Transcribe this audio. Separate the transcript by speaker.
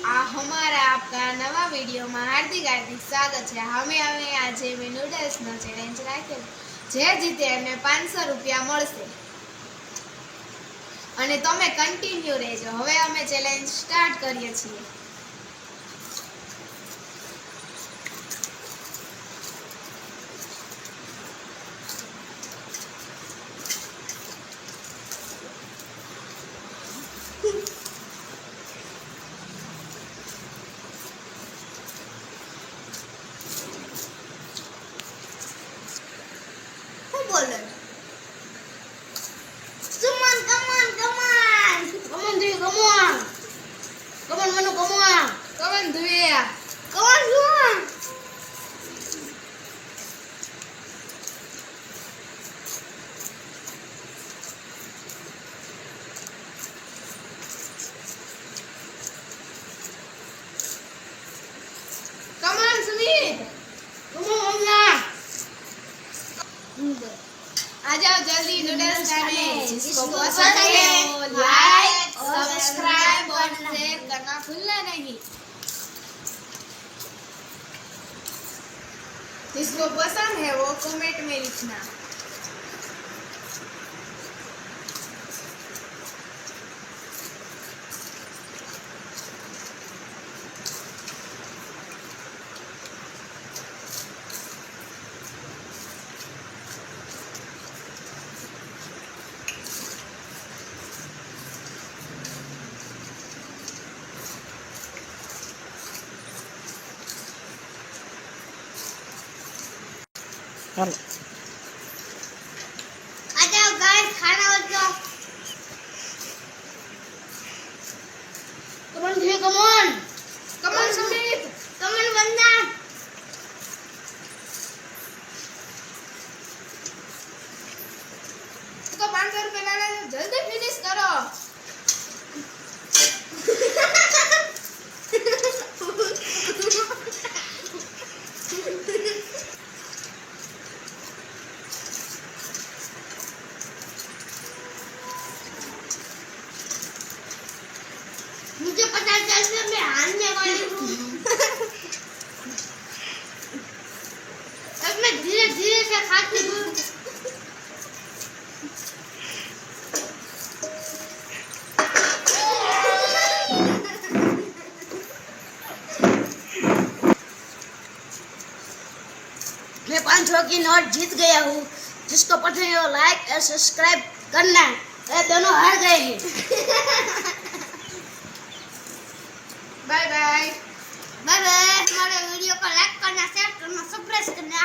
Speaker 1: हमारा आपका नवा वीडियो में हार्दिक हार्दिक स्वागत है। हमें हमें आज मैं नूडल्स नो चेलेंज राख्यो जे जीते एमने 500 रुपया मळशे અને તમે કન્ટિન્યુ રહેજો। હવે અમે ચેલેન્જ સ્ટાર્ટ કરીએ છીએ। बोलो सुमन कमन कमन कमन दुई कमन कमन मनु कमन कमन दुई कमन सुमन कमन सुमित कमन मम्मा आ जाओ जल्दी नूडल्स खाने। जिसको पसंद है लाइक सब्सक्राइब और शेयर करना भूलना नहीं। जिसको पसंद है वो कमेंट में लिखना। आ जाओ गाइस खाना बनो। कमन थे कमन कमन सुमित कमन वंदना तो 500 रुपए लाना जल्दी फिनिश करो। मुझे पता चल मैं हारने वाली हूँ। अब मैं धीरे धीरे से खाती हूँ। मैं 500 की नोट जीत गया हूँ। जिसको पसंद है वो लाइक और सब्सक्राइब करना। ये दोनों हार गए हैं। Bye bye bye bye. हमारे वीडियो को लाइक करना, शेयर करना, सब्सक्राइब करना।